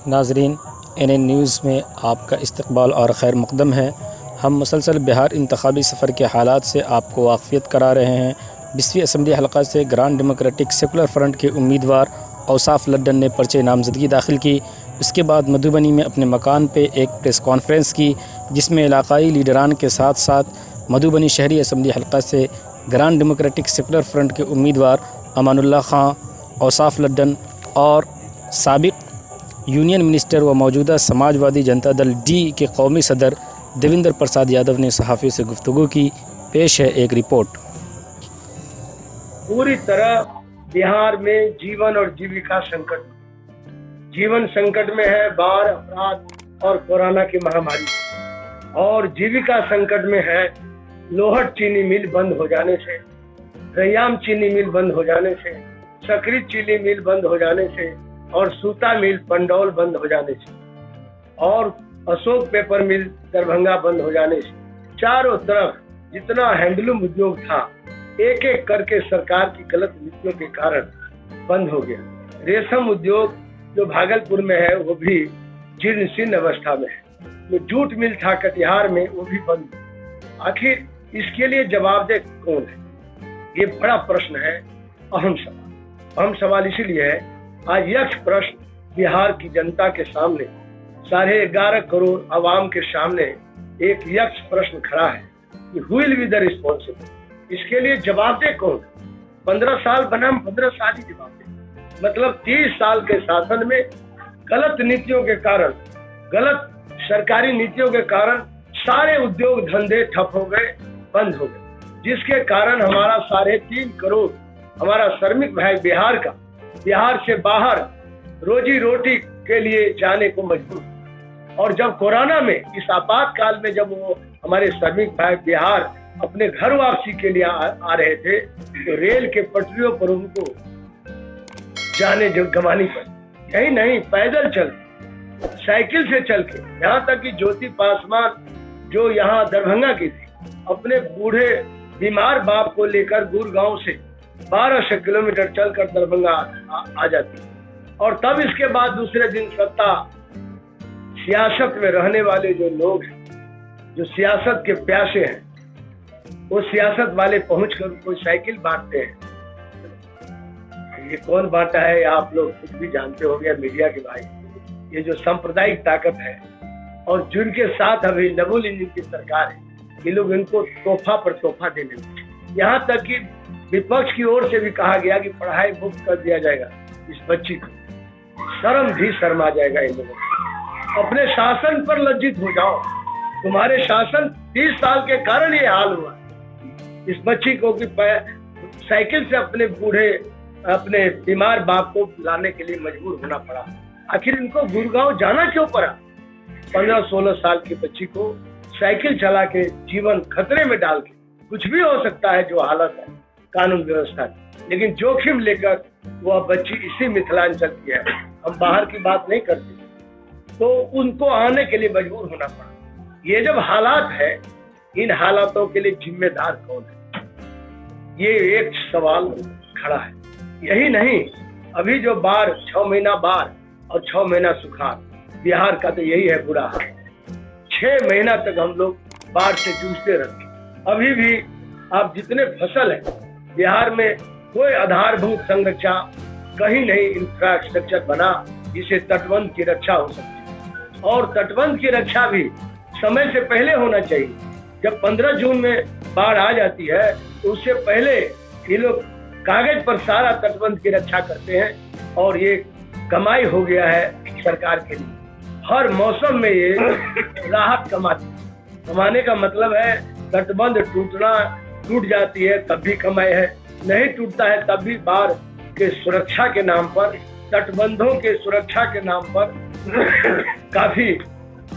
नाजरीन, NN news में आपका इस्तकबाल और खैर मकदम है। हम मुसलसल बिहार इंतखाबी सफ़र के हालात से आपको वाक़फ़ियत करा रहे हैं। 20वीं असम्बली हलक़ा से ग्रांड डेमोक्रेटिक सेकुलर फ्रंट के उम्मीदवार औसाफ लड्डन ने पर्चे नामज़दगी दाखिल की। उसके बाद मधुबनी में अपने मकान पे एक प्रेस कॉन्फ्रेंस की, जिसमें इलाकाई लीडरान के साथ साथ मधुबनी शहरी असम्बली हलक़ा से ग्रांड डेमोक्रेटिक सेकुलर फ्रंट के उम्मीदवार अमानुल्लाह खां, औसाफ लड्डन और साबिक़ यूनियन मिनिस्टर व मौजूदा समाजवादी जनता दल डी के कौमी सदर देवेंद्र प्रसाद यादव ने सहाफ़ियों से गुफ्तगू की। पेश है एक रिपोर्ट। पूरी तरह बिहार में जीवन और जीविका संकट, जीवन संकट में है बाढ़, अपराध और कोरोना की महामारी, और जीविका संकट में है लोहट चीनी मिल बंद हो जाने से, रैयाम चीनी मिल बंद हो जाने से, सकरी चीनी मिल बंद हो जाने से, और सूता मिल पंडौल बंद हो जाने से, और अशोक पेपर मिल दरभंगा बंद हो जाने से। चारों तरफ जितना हैंडलूम उद्योग था, एक एक करके सरकार की गलत नीतियों के कारण बंद हो गया। रेशम उद्योग जो भागलपुर में है वो भी जीर्ण शीर्ण अवस्था में है। जो जूट मिल था कटिहार में वो भी बंद। आखिर इसके लिए जवाबदेह कौन है? ये बड़ा प्रश्न है, अहम सवाल। अहम सवाल इसीलिए है, आज यक्ष प्रश्न बिहार की जनता के सामने, 11.5 करोड़ आवाम के सामने एक यक्ष प्रश्न खड़ा है कि who will be the responsible. इसके लिए जवाबदेह कौन? 15 साल बना, 15 साल ही जवाबदेह। मतलब 30 साल के शासन में गलत नीतियों के कारण, गलत सरकारी नीतियों के कारण सारे उद्योग धंधे ठप हो गए, बंद हो गए, जिसके कारण हमारा 3.5 करोड़ हमारा श्रमिक भाई बिहार का, बिहार से बाहर रोजी रोटी के लिए जाने को मजबूर। और जब कोरोना में, इस आपातकाल में, जब वो हमारे श्रमिक भाई बिहार अपने घर वापसी के लिए आ रहे थे, तो रेल के पटरियों पर उनको जाने गंवानी पड़ी। यही नहीं, पैदल चल, साइकिल से चल के, यहाँ तक कि ज्योति पासवान जो यहाँ दरभंगा की थी, अपने बूढ़े बीमार बाप को लेकर गुड़गांव से 1200 किलोमीटर चलकर दरभंगा आ जाती। और तब इसके बाद दूसरे दिन सत्ता, सियासत में रहने वाले जो लोग हैं, जो सियासत के प्यासे हैं, वो सियासत वाले पहुंचकर कोई साइकिल बांटते हैं। ये कौन बांटा है आप लोग खुद भी जानते होंगे, मीडिया के भाई। ये जो सांप्रदायिक ताकत है और जिनके साथ अभी डबल इंजन की सरकार है, ये लोग इनको तोहफा पर तोहफा देने लगे। यहाँ तक कि विपक्ष की ओर से भी कहा गया कि पढ़ाई मुफ्त कर दिया जाएगा इस बच्ची को। शर्म भी शर्मा जाएगा इन लोगों को। अपने शासन पर लज्जित हो जाओ। तुम्हारे शासन 30 साल के कारण ये हाल हुआ। इस बच्ची को कि साइकिल से अपने बूढ़े, अपने बीमार बाप को लाने के लिए मजबूर होना पड़ा। आखिर इनको गुड़गांव जाना क्यों पड़ा? 15-16 साल की बच्ची को साइकिल चला के जीवन खतरे में डाल के, कुछ भी हो सकता है जो हालत है कानून व्यवस्था की, लेकिन जोखिम लेकर वह बच्ची इसी मिथिलांचल की है, हम बाहर की बात नहीं करते, तो उनको आने के लिए मजबूर होना पड़ा। ये जब हालात है, इन हालातों के लिए जिम्मेदार कौन है? ये एक सवाल खड़ा है। यही नहीं, अभी जो बाढ़, 6 महीना बाढ़ और 6 महीना सुखाड़, बिहार का तो यही है बुरा हाल। 6 महीना तक हम लोग बाढ़ से जूझते रहे। अभी भी आप जितने फसल है बिहार में, कोई आधारभूत संरचना कहीं नहीं, इंफ्रास्ट्रक्चर बना जिससे तटबंध की रक्षा हो सकती। और तटबंध की रक्षा भी समय से पहले होना चाहिए। जब 15 जून में बाढ़ आ जाती है तो उससे पहले ये लोग कागज पर सारा तटबंध की रक्षा करते हैं, और ये कमाई हो गया है सरकार के लिए। हर मौसम में ये राहत कमाने का मतलब है, तटबंध टूट जाती है तब भी कमाई है, नहीं टूटता है तब भी बाढ़ के सुरक्षा के नाम पर, तटबंधों के सुरक्षा के नाम पर काफी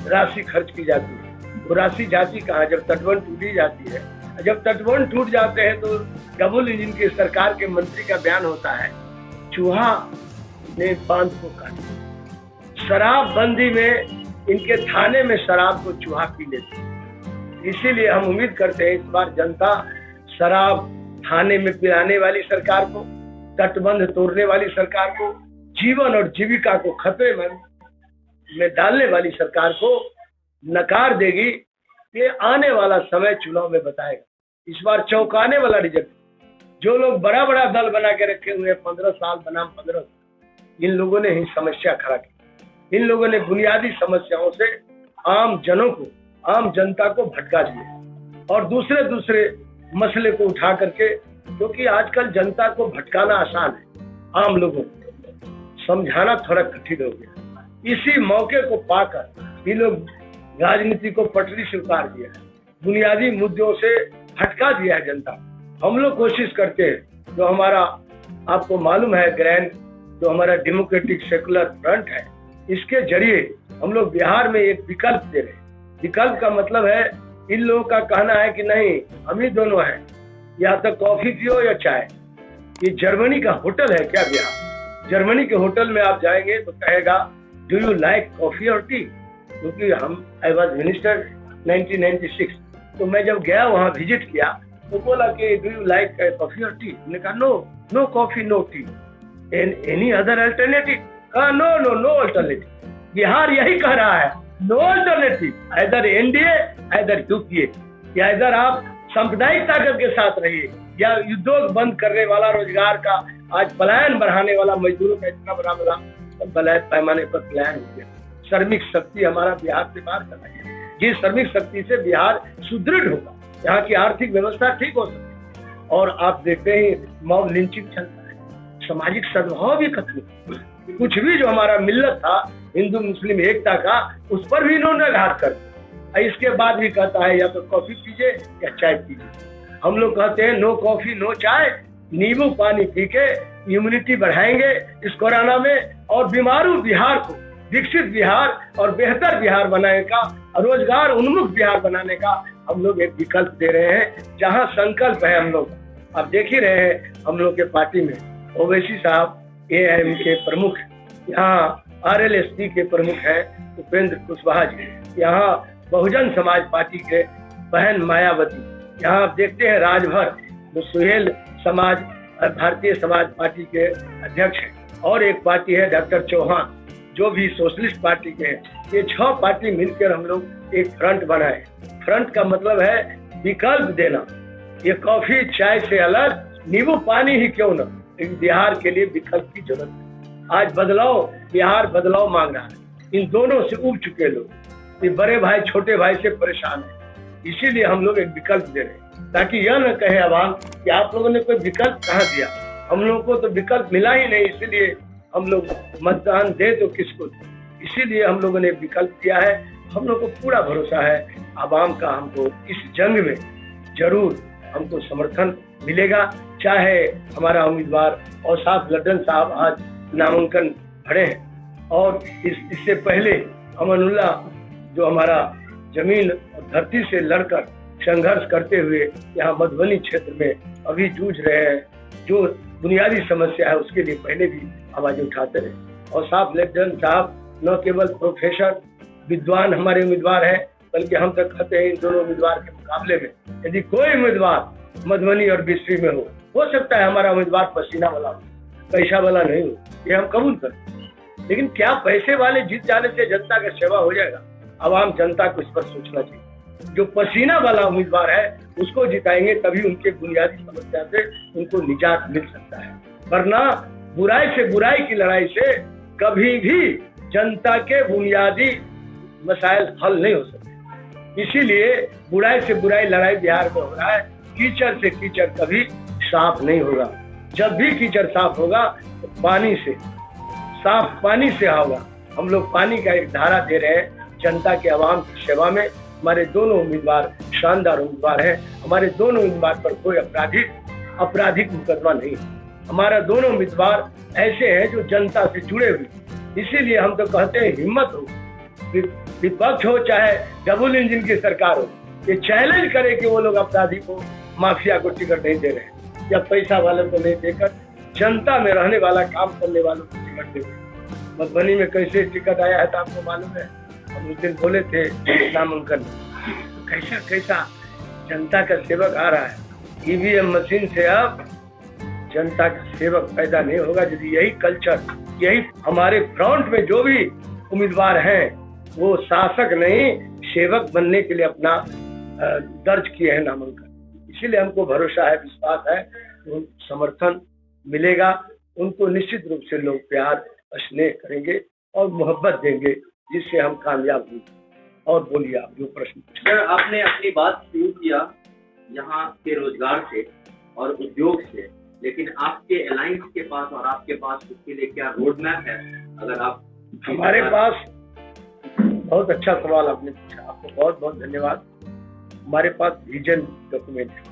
राशि खर्च की जाती है। वो राशि जाती कहाँ? जब तटबंध टूटी जाती है। जब तटबंध टूट जाते हैं तो डबल इंजन की सरकार के मंत्री का बयान होता है, चूहा ने बांध को काटा। शराबबंदी में इनके थाने में शराब को चूहा पी लेते। इसीलिए हम उम्मीद करते हैं इस बार जनता शराब थाने में पिलाने वाली सरकार को, तटबंध तोड़ने वाली सरकार को, जीवन और जीविका को खतरे में में डालने वाली सरकार को नकार देगी, ये आने वाला समय चुनाव में बताएगा। इस बार चौंकाने वाला रिजल्ट। जो लोग बड़ा बड़ा दल बना के रखे हुए 15 साल बनाम 15 साल, इन लोगों ने ही समस्या खड़ा की। इन लोगों ने बुनियादी समस्याओं से आम जनों को, आम जनता को भटका दिया और दूसरे दूसरे मसले को उठा करके, क्योंकि आजकल जनता को भटकाना आसान है, आम लोगों को समझाना थोड़ा कठिन हो गया। इसी मौके को पाकर ये लोग राजनीति को पटरी से उतार दिया है, बुनियादी मुद्दों से हटका दिया है जनता। हम लोग कोशिश करते हैं, जो हमारा आपको मालूम है ग्रैंड, जो हमारा डेमोक्रेटिक सेकुलर फ्रंट है, इसके जरिए हम लोग बिहार में एक विकल्प दे रहे हैं। विकल्प का मतलब है, इन लोगों का कहना है कि नहीं, हम ही दोनों हैं, या तो कॉफी पियो या चाय। ये जर्मनी का होटल है क्या बिहार? जर्मनी के होटल में आप जाएंगे तो कहेगा डू यू लाइक कॉफी और टी? क्योंकि आई वॉज मिनिस्टर 1996, तो मैं जब गया वहाँ विजिट किया तो बोला कि डू यू लाइक कॉफी और टी? मैंने कहा no, no coffee no tea, any other alternative? कहा no no no alternative. Bihar यही कह रहा है, नो अल्टरनेटिव, इधर एनडीए इधर यूपीए, या इधर आप सांप्रदायिक ताकत के साथ रहिए, या उद्योग बंद करने वाला, रोजगार का आज पलायन बढ़ाने वाला, मजदूरों का इतना बड़ा बड़ा पैमाने पर पलायन हो गया। श्रमिक शक्ति हमारा बिहार से बाहर चला गया। जिस श्रमिक शक्ति से बिहार सुदृढ़ होगा, यहाँ की आर्थिक व्यवस्था ठीक हो सकती है। और आप देखते हैं मॉब लिंचिंग चलता है, सामाजिक सद्भाव भी खत्म, कुछ भी जो हमारा मिल्लत था, हिंदू मुस्लिम एकता का, उस पर भी इन्होंने घात कर दिया। इसके बाद भी कहता है या तो कॉफी पीजिए या चाय पीजिए। हम लोग कहते हैं नो कॉफी नो चाय, नींबू पानी पी के इम्यूनिटी बढ़ाएंगे इस कोरोना में, और बीमारू बिहार को विकसित बिहार और बेहतर बिहार बनाने का, रोजगार उन्मुख बिहार बनाने का हम लोग एक विकल्प दे रहे हैं। जहां संकल्प है हम लोग, आप देख ही रहे हैं हम लोग के पार्टी में ओवैसी साहब एआईएम के प्रमुख, यहाँ आरएलएसपी के प्रमुख है उपेंद्र कुशवाहा जी, यहाँ बहुजन समाज पार्टी के बहन मायावती, यहाँ आप देखते हैं राजभर जो सुहेल समाज भारतीय समाज पार्टी के अध्यक्ष हैं, और एक पार्टी है डॉक्टर चौहान जो भी सोशलिस्ट पार्टी के हैं। ये 6 पार्टी मिलकर हम लोग एक फ्रंट बनाए। फ्रंट का मतलब है विकल्प देना। ये कॉफी चाय से अलग नींबू पानी ही क्यों ना, लेकिन बिहार के लिए विकल्प की जरूरत है। आज बदलाव, बिहार बदलाव मांग रहा है। इन दोनों से उब चुके लोग, ये बड़े भाई छोटे भाई से परेशान है। इसीलिए हम लोग एक विकल्प दे रहे हैं, ताकि यह न कहे आवाम कि आप लोगों ने कोई विकल्प कहाँ दिया। हम लोगों को तो विकल्प मिला ही नहीं, इसीलिए हम लोग मतदान दे तो किसको दे। इसीलिए हम लोगों ने विकल्प दिया है। हम लोग को पूरा भरोसा है आवाम का, हमको इस जंग में जरूर हमको समर्थन मिलेगा। चाहे हमारा उम्मीदवार औसाफ लड्डन साहब आज नामांकन भरे हैं, और इससे पहले अमनुल्लाह जो हमारा जमीन और धरती से लड़कर संघर्ष करते हुए यहाँ मधुबनी क्षेत्र में अभी जूझ रहे हैं, जो बुनियादी समस्या है उसके लिए पहले भी आवाज उठाते रहे। और साहब लेफ्टिनेंट साहब न केवल प्रोफेसर विद्वान हमारे उम्मीदवार हैं, बल्कि हम तक कहते हैं इन दोनों उम्मीदवार के मुकाबले में यदि कोई उम्मीदवार मधुबनी और बिस्फी में हो सकता है हमारा उम्मीदवार पसीना वाला हो, पैसा वाला नहीं हो, ये हम कबूल करते हैं। लेकिन क्या पैसे वाले जीत जाने से जनता का सेवा हो जाएगा? आवाम जनता को इस पर सोचना चाहिए। जो पसीना वाला उम्मीदवार है उसको जिताएंगे, तभी उनके बुनियादी समस्या से उनको निजात मिल सकता है। वरना बुराई से बुराई की लड़ाई से कभी भी जनता के बुनियादी मसाइल हल नहीं हो सकते। इसीलिए बुराई से बुराई लड़ाई बिहार में हो रहा है। कीचड़ से कीचड़ कभी साफ नहीं होगा। जब भी कीचड़ साफ होगा तो पानी से, साफ पानी से होगा। हम लोग पानी का एक धारा दे रहे हैं जनता के आवाम की सेवा में। हमारे दोनों उम्मीदवार शानदार उम्मीदवार हैं। हमारे दोनों उम्मीदवार पर कोई आपराधिक मुकदमा नहीं है। हमारा दोनों उम्मीदवार ऐसे हैं जो जनता से जुड़े हुए। इसीलिए हम तो कहते हैं हिम्मत हो, विपक्ष हो चाहे डबल इंजन की सरकार हो, ये चैलेंज करे कि वो लोग अपराधी को, माफिया को टिकट नहीं दे रहे हैं, या पैसा वालों को नहीं देकर जनता में रहने वाला काम करने वालों को टिकट दे रहे हैं। मधुबनी में कैसे टिकट आया है तो आपको मालूम है। हम उस दिन बोले थे नामांकन, कैसा कैसा जनता का सेवक आ रहा है। ईवीएम मशीन से अब जनता का सेवक पैदा नहीं होगा। यदि यही कल्चर, यही हमारे फ्रंट में जो भी उम्मीदवार हैं वो शासक नहीं सेवक बनने के लिए अपना दर्ज किए हैं नामांकन। इसीलिए हमको भरोसा है, विश्वास है, समर्थन मिलेगा। उनको निश्चित रूप से लोग प्यार स्नेह करेंगे और मोहब्बत देंगे, जिससे हम कामयाब होंगे। और बोलिए आप जो प्रश्न पूछे। सर, आपने अपनी बात शुरू किया यहाँ के रोजगार से और उद्योग से, लेकिन आपके अलायंस के पास और आपके पास उसके लिए क्या रोड मैप है? अगर आप हमारे पास बहुत अच्छा सवाल आपने पूछा, आपको बहुत बहुत धन्यवाद। हमारे पास विजन डॉक्यूमेंट है।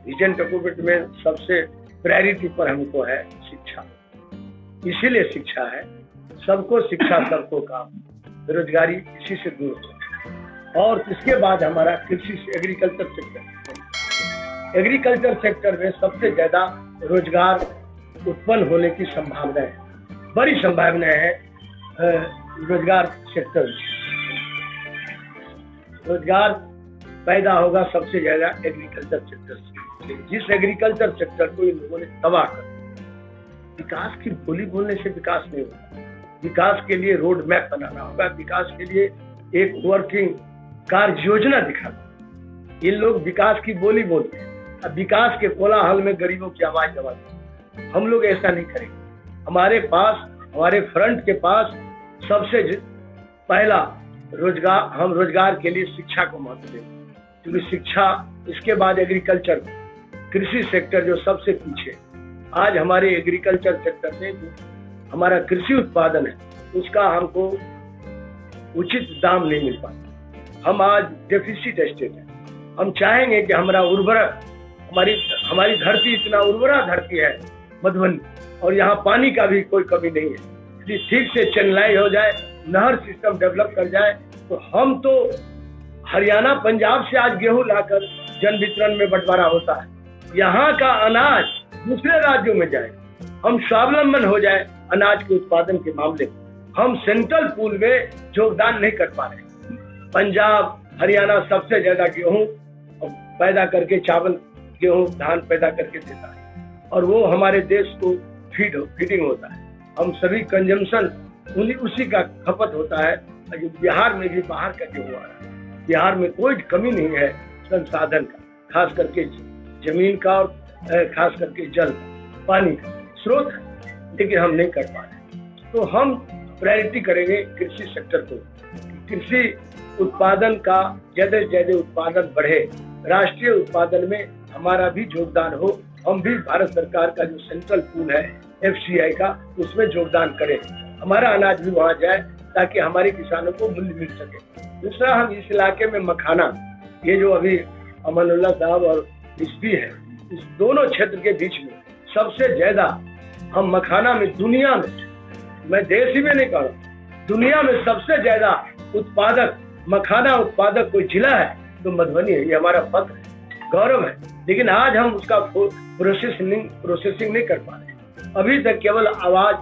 विजन डॉक्यूमेंट में सबसे प्रायोरिटी पर हमको है शिक्षा। इसीलिए शिक्षा है, सबको शिक्षा सबको काम, बेरोजगारी इसी से दूर हो। और इसके बाद हमारा कृषि से एग्रीकल्चर सेक्टर। एग्रीकल्चर सेक्टर में सबसे ज्यादा रोजगार उत्पन्न होने की संभावना है, बड़ी संभावना है। रोजगार सेक्टर में रोजगार पैदा होगा सबसे ज्यादा एग्रीकल्चर सेक्टर से, जिस एग्रीकल्चर सेक्टर को इन लोगों ने तबाह कर। विकास की बोली बोलने से विकास नहीं होगा। विकास के लिए रोड मैप बनाना होगा, विकास के लिए एक वर्किंग कार्य योजना दिखाना। ये लोग विकास की बोली बोलते हैं, अब विकास के कोलाहल में गरीबों की आवाज दबाते हैं। हम लोग ऐसा नहीं करेंगे। हमारे पास, हमारे फ्रंट के पास सबसे पहला रोजगार, हम रोजगार के लिए शिक्षा को महत्व देंगे, क्योंकि शिक्षा, इसके बाद एग्रीकल्चर, कृषि सेक्टर जो सबसे पीछे। आज हमारे एग्रीकल्चर सेक्टर में जो हमारा कृषि उत्पादन है उसका हमको उचित दाम नहीं मिल पाता। हम आज डेफिसिट स्टेट है। हम चाहेंगे कि हमारा उर्वरक, हमारी धरती इतना उर्वरा धरती है मधुबनी, और यहाँ पानी का भी कोई कमी नहीं है। यदि ठीक से चैनलाइज हो जाए, नहर सिस्टम डेवलप कर जाए, तो हम तो हरियाणा पंजाब से आज गेहूं लाकर जन वितरण में बंटवारा होता है। यहाँ का अनाज दूसरे राज्यों में जाए, हम स्वावलंबन हो जाए अनाज के उत्पादन के मामले में। हम सेंट्रल पूल में योगदान नहीं कर पा रहे। पंजाब, हरियाणा सबसे ज्यादा गेहूं पैदा करके, चावल, गेहूं, धान पैदा करके देता है, और वो हमारे देश को फीडिंग होता है। हम सभी कंजम्पशन उसी का खपत होता है। बिहार में भी बाहर का गेहूं आ रहा है। बिहार में कोई कमी नहीं है संसाधन का, खास करके जमीन का और खास करके जल का, पानी का स्रोत है, लेकिन हम नहीं कर पा रहे। तो हम प्रायोरिटी करेंगे कृषि सेक्टर को। कृषि उत्पादन का ज्यादा से ज्यादा उत्पादन बढ़े, राष्ट्रीय उत्पादन में हमारा भी योगदान हो। हम भी भारत सरकार का जो सेंट्रल पूल है FCI का, उसमें योगदान करें। हमारा अनाज भी वहाँ जाए ताकि हमारे किसानों को मूल्य मिल सके। दूसरा, हम इस इलाके में मखाना, ये जो अभी अमनुल्लाह साहब और रिश्वी है, इस दोनों क्षेत्र के बीच में सबसे ज्यादा हम मखाना में, दुनिया में, मैं देश ही में नहीं कह रहा, दुनिया में सबसे ज्यादा उत्पादक, मखाना उत्पादक कोई जिला है तो मधुबनी है। ये हमारा फख्र है, गौरव है। लेकिन आज हम उसका प्रोसेसिंग नहीं कर पा रहे। अभी तक केवल आवाज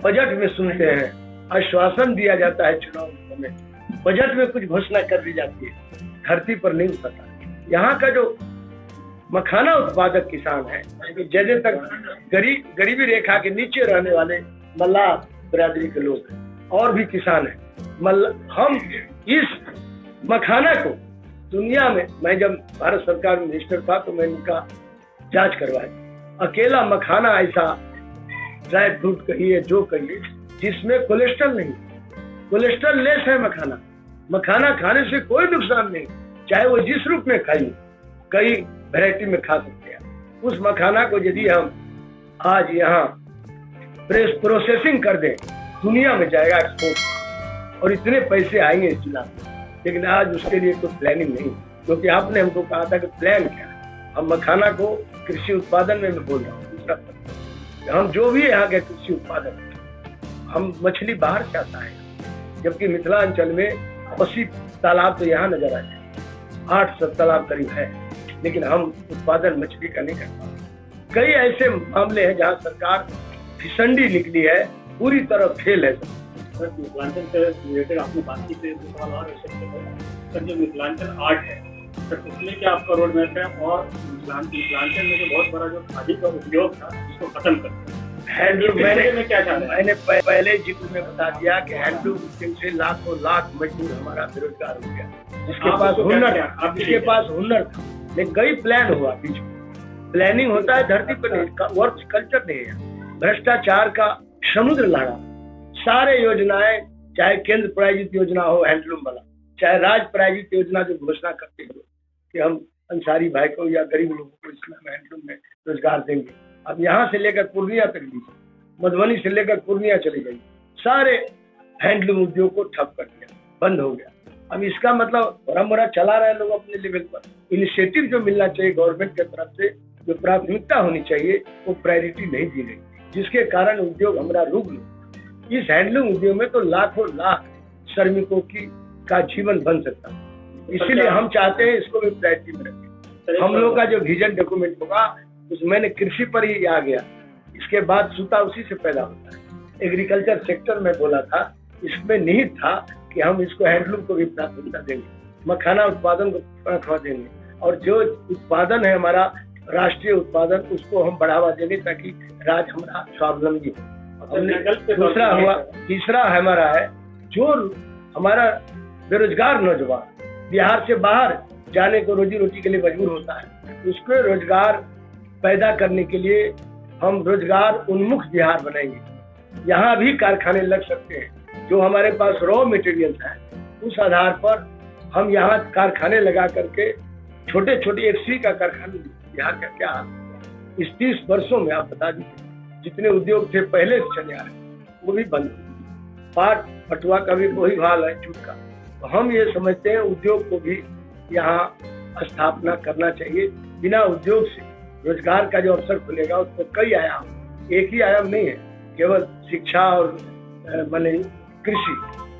बजट में सुनते हैं, आश्वासन दिया जाता है चुनाव में, बजट में कुछ घोषणा कर दी जाती है, धरती पर नहीं उतरता। यहाँ का जो मखाना उत्पादक किसान है, ज्यादा तक गरीबी रेखा के नीचे रहने वाले मल्लाह बिरादरी के लोग हैं, और भी किसान हैं। हम इस मखाना को दुनिया में, मैं जब भारत सरकार में मिनिस्टर था तो मैंने इनका जांच करवाया। अकेला मखाना ऐसा ड्राई फ्रूट कहिए, जो कहिए, जिसमें कोलेस्ट्रॉल नहीं, कोलेस्ट्रॉल लेस है मखाना। मखाना खाने से कोई नुकसान नहीं, चाहे वो जिस रूप में खाइए, कई वैरायटी में खा सकते हैं। उस मखाना को यदि हम आज यहाँ प्रोसेसिंग कर दें, दुनिया में जाएगा एक्सपोर्ट, और इतने पैसे आएंगे इस जिला में। लेकिन आज उसके लिए कोई प्लानिंग नहीं, क्योंकि आपने हमको कहा था कि प्लान क्या है। हम मखाना को कृषि उत्पादन में बोल रहा हूँ। दूसरा, हम जो भी यहाँ के कृषि उत्पादन, हम मछली बाहर से आता है, जबकि मिथिलांचल में 80 तालाब तो यहाँ नजर आते हैं, 8 तालाब करीब है, लेकिन हम उत्पादन मछली का नहीं कर पा रहे। कई ऐसे मामले हैं जहाँ सरकार फिसंडी निकली है, पूरी तरह फेल है। मिथिलांचल से रिलेटेड आपने बात की थी, सवाल और सर, जो मिथिलांचल आर्ट है सर, उसमें क्या आपका रोड मैप है? और मिथिलांचल में जो बहुत बड़ा जो खादी का उद्योग था, इसको खत्म करना। हैंडलूम में क्या चाह रहे हैं? मैंने पहले जिक्र में बता दिया कि हैंडलूम उद्योग से लाखों लाख मजदूर हमारा बेरोजगार हो गया, जिसके आप पास उसको हुनर क्या- था, आप जिसके क्या- पास हुनर था, लेकिन कई प्लान हुआ बीच में। प्लानिंग होता है धरती पर नहीं, वर्क कल्चर नहीं है। भ्रष्टाचार का समुद्र लड़ा, सारे योजनाएं, चाहे केंद्र प्रायोजित योजना हो हैंडलूम वाला, चाहे राज्य प्रायोजित योजना जो घोषणा करते हो कि हम अंसारी भाई को या गरीब लोगों को इसमें हैंडलूम में रोजगार देंगे, अब यहाँ से लेकर पूर्णिया तक लीजिए, मधुबनी से लेकर पूर्णिया चली गई, सारे हैंडलूम उद्योग को ठप कर दिया, बंद हो गया। अब इसका मतलब बड़ा चला रहे लोग अपने लेवल पर। इनिशिएटिव जो मिलना चाहिए गवर्नमेंट की तरफ से, जो प्राथमिकता होनी चाहिए, वो प्रायोरिटी नहीं दी गई, जिसके कारण उद्योग हमारा रुक गया। इस हैंडलूम उद्योग में तो लाखों लाख श्रमिकों का जीवन बन सकता है, इसीलिए हम चाहते हैं इसको भी प्रायोरिटी में रखें। हम लोग का जो विजन डॉक्यूमेंट होगा उसमें कृषि पर ही आ गया, इसके बाद सूता उसी से पैदा होता है। एग्रीकल्चर सेक्टर में बोला था, इसमें निहित था कि हम इसको हैंडलूम को भी प्राथमिकता देंगे, मखाना उत्पादन को प्राथमिकता देंगे, और जो उत्पादन है हमारा राष्ट्रीय उत्पादन, उसको हम बढ़ावा देंगे ताकि राज्य हमारा स्वावलंबी हो। दूसरा हुआ, तीसरा हमारा है जो हमारा बेरोजगार नौजवान बिहार से बाहर जाने को रोजी रोटी के लिए मजबूर होता है, उसको रोजगार पैदा करने के लिए हम रोजगार उन्मुख बिहार बनाएंगे। यहाँ भी कारखाने लग सकते हैं, जो हमारे पास रॉ मटेरियल है उस आधार पर हम यहाँ कारखाने लगा करके छोटे छोटे एक्सरी का कारखाना, बिहार का क्या हाल है इस 30 वर्षों में आप बता दीजिए। जितने उद्योग थे पहले से चले आ रहे वो भी बंद हो, पाट पटुआ का भी वही हाल है, जूट का। तो हम ये समझते हैं उद्योग को भी यहाँ स्थापना करना चाहिए। बिना उद्योग से रोजगार का जो अवसर खुलेगा उसमें कई आयाम, एक ही आयाम नहीं है केवल शिक्षा और माने कृषि,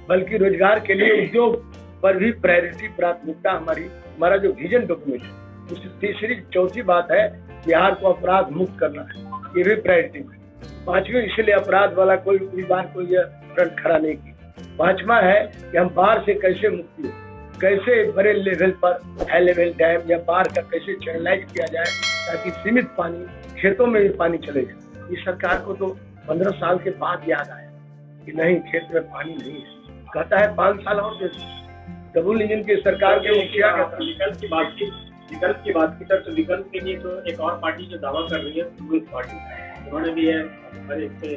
बल्कि रोजगार के लिए उद्योग पर भी प्रायोरिटी प्राथमिकता हमारा जो विजन डॉक्यूमेंट है उसकी तीसरी चौथी बात है बिहार को अपराध मुक्त करना है, ये भी प्रायोरिटी है। पांचवी, इसलिए अपराध वाला कोई बार कोई फ्रंट खड़ा नहीं की। पांचवा है कि हम बाढ़ से कैसे मुक्ति हो, कैसे बड़े लेवल पर हाई लेवल डैम या बाढ़ का कैसे चैनलाइज किया जाए ताकि सीमित पानी खेतों में भी पानी चले जाए। इस सरकार को तो 15 साल के बाद याद आया कि नहीं, खेत में पानी नहीं है, कहता है 5 साल और दे। डबल इंजन की सरकार के मुखिया का विकल्प की बात की तो विकल्प के लिए तो एक और पार्टी जो दावा कर रही है कम्युनिस्ट पार्टी, उन्होंने भी है हर एक से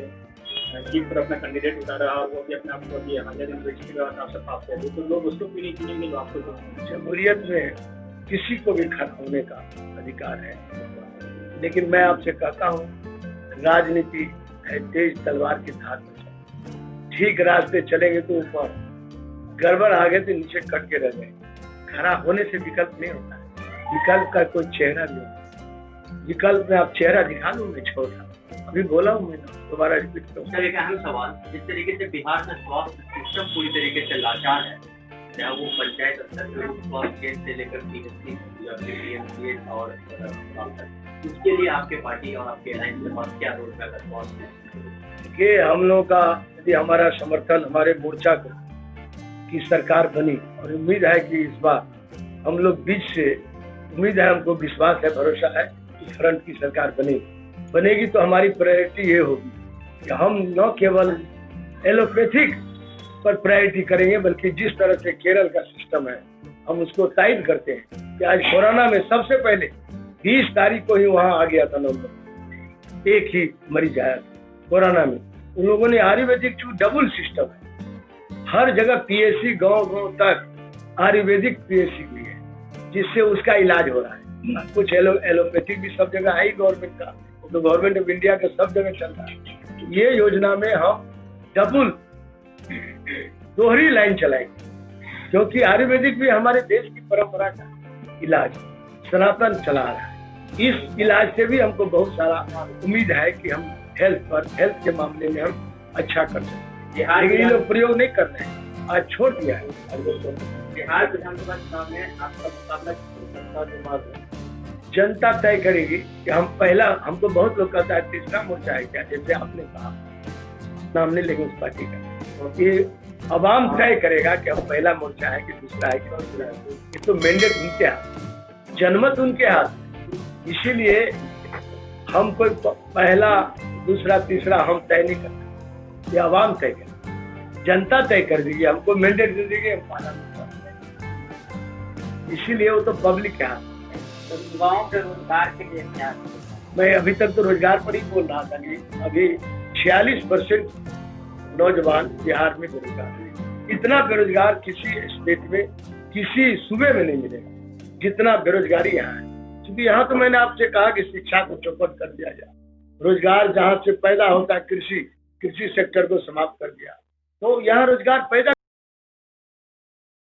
जीत पर अपना कैंडिडेट उतारा और वो भी अपने आप को भी 100 यूनिवर्सिटी का नाम से पास कर दी, तो लोग उसको भी नहीं चुनेंगे। आपको तो जमहूरियत में किसी को भी खड़ा होने का अधिकार है, लेकिन मैं आपसे कहता हूँ राजनीति है तेज तलवार की धार में, ठीक रास्ते चलेंगे तो ऊपर, गड़बड़ आगे तो नीचे कट के रह गए। खड़ा होने से विकल्प नहीं होता है, विकल्प का कोई चेहरा नहीं होता। विकल्प में आप चेहरा दिखा दो, मैं छोटा अभी बोला हूँ, मैं दोबारा रिपीट करूँ। सर एक अहम सवाल, जिस तरीके से बिहार में स्वास्थ्य सिस्टम पूरी तरीके से लाचार है, चाहे वो पंचायत स्तर पर स्वास्थ्य केंद्र से लेकर PHC या PMCH और अस्पताल तक, उसके लिए आपके पार्टी और आपके अलायंस के पास क्या रोड मैप है स्वास्थ्य कि हम लोग का यदि हमारा समर्थन हमारे मोर्चा को की सरकार बनी, और उम्मीद है कि इस बार हम लोग बीच से उम्मीद है, हमको विश्वास है, भरोसा है कि फ्रंट की सरकार बनेगी, तो हमारी प्रायोरिटी ये होगी कि हम न केवल एलोपैथिक पर प्रायोरिटी करेंगे, बल्कि जिस तरह से केरल का सिस्टम है हम उसको टाइट करते हैं कि आज कोरोना में सबसे पहले 20 तारीख को ही वहाँ आ गया था नंबर, एक ही मरीज आया था कोरोना में। उन लोगों ने आयुर्वेदिक जो डबल सिस्टम है, हर जगह PHC गांव तक आयुर्वेदिक PHC भी है, जिससे उसका इलाज हो रहा है। कुछ एलोपैथिक भी सब जगह है ही गवर्नमेंट का, तो गवर्नमेंट ऑफ इंडिया का सब जगह चल रहा है। ये योजना में हम डबल दोहरी लाइन चलाएंगे, क्योंकि आयुर्वेदिक भी हमारे देश की परंपरा का इलाज सनातन चला रहा है। इस इलाज से भी हमको बहुत सारा उम्मीद है कि हम हेल्थ के मामले में हम अच्छा कर सकते हैं, लेकिन ये लोग प्रयोग नहीं कर रहे हैं, आज छोड़ दिया है। बिहार विधानसभा चुनाव में आपका मुकाबला जनता तय करेगी कि हम पहला, हमको बहुत लोग कहता है तीसरा मोर्चा है क्या, जैसे आपने कहा, नाम नहीं लेंगे उस पार्टी का, ये अवाम तय करेगा कि हम पहला मोर्चा है कि दूसरा है कि तीसरा है। ये तो मैंडेट उनके हाथ, जनमत उनके हाथ, इसीलिए हम कोई पहला दूसरा तीसरा हम तय नहीं करते, ये आवाम तय करे, जनता तय कर देगी, हमको मैंडेट दे देगी, हम पालन करेंगे। इसीलिए वो तो पब्लिक के हाथ। तो युवाओं के रोजगार के लिए क्या? मैं अभी तक तो रोजगार पर ही बोल रहा था कि अभी 46% नौजवान बिहार में बेरोजगार है। इतना बेरोजगार किसी स्टेट में, किसी सूबे में नहीं मिलेगा जितना बेरोजगारी यहाँ है। क्योंकि यहाँ तो मैंने आपसे कहा कि शिक्षा को चौपट कर दिया जाए, रोजगार जहाँ से पैदा होता है कृषि सेक्टर को समाप्त कर दिया, तो यहाँ रोजगार पैदा